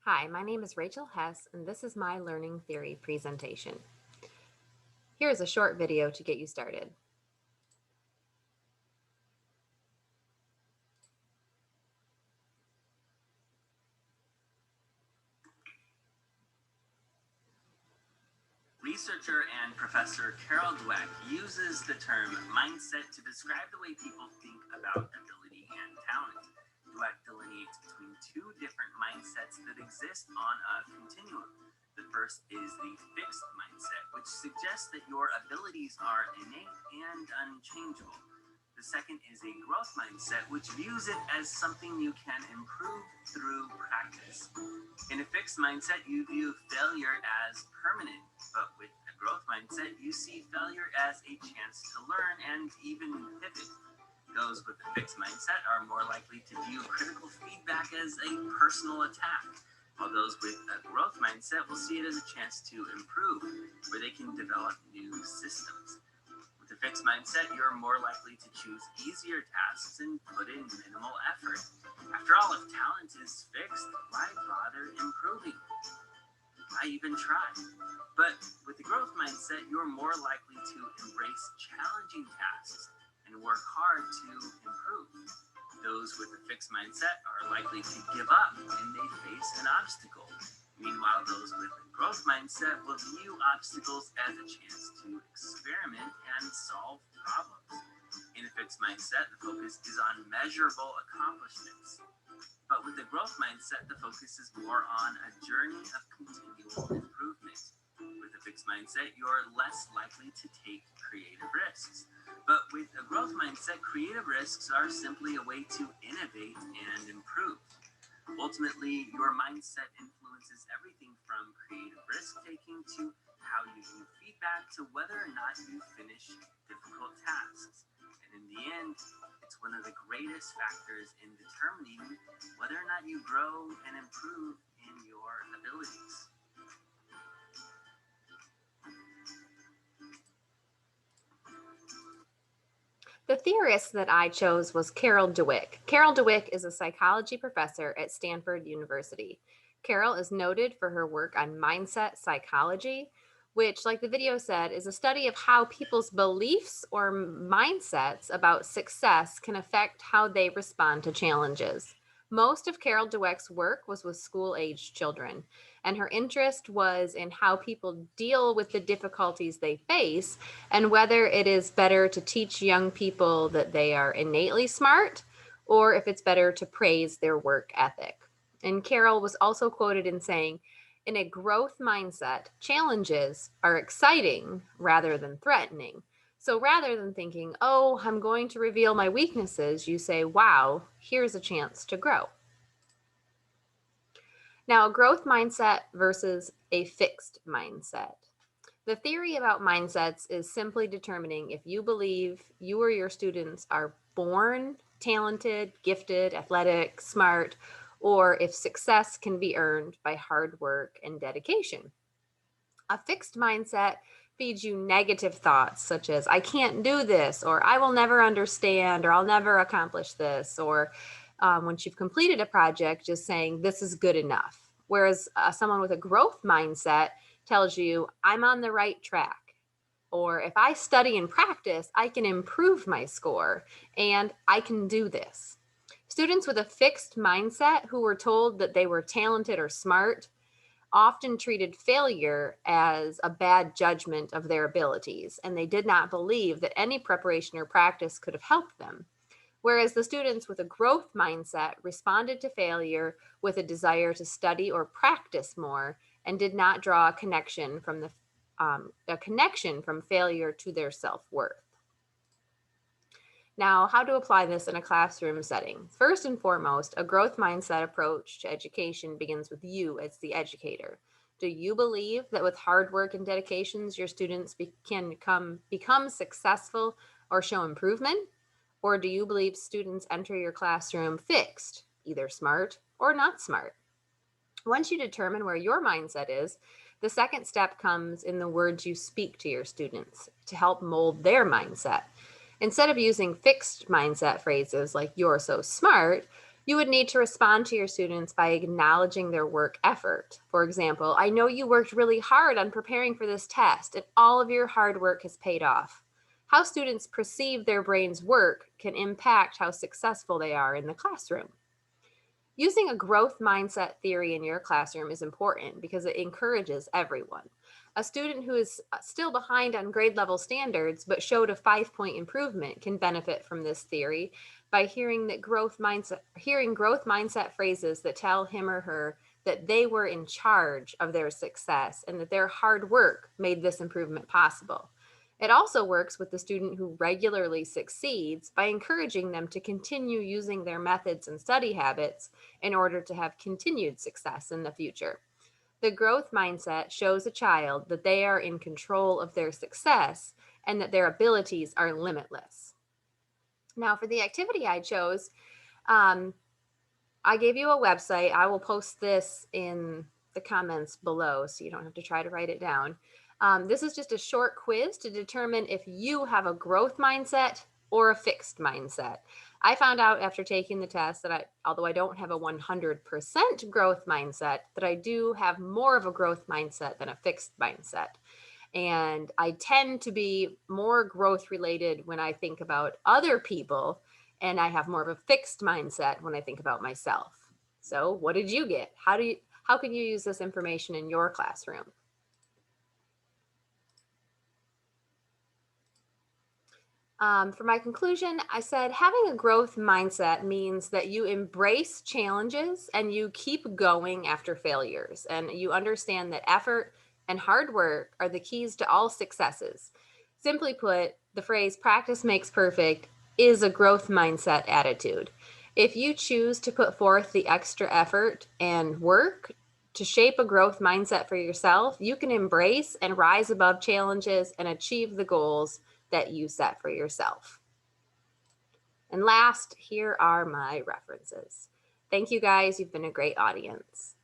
Hi, my name is Rachel Hess, and this is my learning theory presentation. Here is a short video to get you started. Researcher and professor Carol Dweck uses the term mindset to describe the way people think about ability and talent. Dweck delineates between two different mindsets that exist on a continuum. The first is the fixed mindset, which suggests that your abilities are innate and unchangeable. The second is a growth mindset, which views it as something you can improve through practice. In a fixed mindset, you view failure as permanent, but with a growth mindset, you see failure as a chance to learn and even pivot. Those with a fixed mindset are more likely to view critical feedback as a personal attack, while those with a growth mindset will see it as a chance to improve, where they can develop new systems. With a fixed mindset, you're more likely to choose easier tasks and put in minimal effort. After all, if talent is fixed, why bother improving? Why even try? But with the growth mindset, you're more likely to embrace challenging tasks and work hard to improve. Those with a fixed mindset are likely to give up when they face an obstacle. Meanwhile, those with a growth mindset will view obstacles as a chance to experiment and solve problems. In a fixed mindset, the focus is on measurable accomplishments. But with the growth mindset, the focus is more on a journey of continual improvement. With a fixed mindset, you're less likely to take creative risks. But with a growth mindset, creative risks are simply a way to innovate and improve. Ultimately, your mindset influences everything from creative risk-taking to how you view feedback to whether or not you finish difficult tasks. And in the end, it's one of the greatest factors in determining whether or not you grow and improve in your abilities. The theorist that I chose was Carol Dweck. Carol Dweck is a psychology professor at Stanford University. Carol is noted for her work on mindset psychology, which, like the video said, is a study of how people's beliefs or mindsets about success can affect how they respond to challenges. Most of Carol Dweck's work was with school-aged children, and her interest was in how people deal with the difficulties they face and whether it is better to teach young people that they are innately smart or if it's better to praise their work ethic. And Carol was also quoted in saying, in a growth mindset, challenges are exciting rather than threatening. So rather than thinking, oh, I'm going to reveal my weaknesses, you say, wow, here's a chance to grow. Now, a growth mindset versus a fixed mindset. The theory about mindsets is simply determining if you believe you or your students are born talented, gifted, athletic, smart, or if success can be earned by hard work and dedication. A fixed mindset feeds you negative thoughts such as, I can't do this, or I will never understand, or I'll never accomplish this, or once you've completed a project, just saying, this is good enough. Whereas someone with a growth mindset tells you, I'm on the right track. Or if I study and practice, I can improve my score and I can do this. Students with a fixed mindset who were told that they were talented or smart often treated failure as a bad judgment of their abilities, and they did not believe that any preparation or practice could have helped them. Whereas the students with a growth mindset responded to failure with a desire to study or practice more and did not draw a connection from failure to their self-worth. Now, how to apply this in a classroom setting? First and foremost, a growth mindset approach to education begins with you as the educator. Do you believe that with hard work and dedications, your students can become successful or show improvement? Or do you believe students enter your classroom fixed, either smart or not smart? Once you determine where your mindset is, the second step comes in the words you speak to your students to help mold their mindset. Instead of using fixed mindset phrases like, you're so smart, You would need to respond to your students by acknowledging their work effort. For example, I know you worked really hard on preparing for this test, and all of your hard work has paid off. How students perceive their brain's work can impact how successful they are in the classroom. Using a growth mindset theory in your classroom is important because it encourages everyone. A student who is still behind on grade level standards but showed a 5-point improvement can benefit from this theory by hearing growth mindset phrases that tell him or her that they were in charge of their success and that their hard work made this improvement possible. It also works with the student who regularly succeeds by encouraging them to continue using their methods and study habits in order to have continued success in the future. The growth mindset shows a child that they are in control of their success and that their abilities are limitless. Now, for the activity I chose, um, I gave you a website. I will post this in the comments below so you don't have to try to write it down. This is just a short quiz to determine if you have a growth mindset or a fixed mindset. I found out after taking the test that although I don't have a 100% growth mindset, that I do have more of a growth mindset than a fixed mindset. And I tend to be more growth related when I think about other people, and I have more of a fixed mindset when I think about myself. So, what did you get? How can you use this information in your classroom? For my conclusion, I said having a growth mindset means that you embrace challenges and you keep going after failures, and you understand that effort and hard work are the keys to all successes. Simply put, the phrase practice makes perfect is a growth mindset attitude. If you choose to put forth the extra effort and work to shape a growth mindset for yourself, you can embrace and rise above challenges and achieve the goals that you set for yourself. And last, here are my references. Thank you guys. You've been a great audience.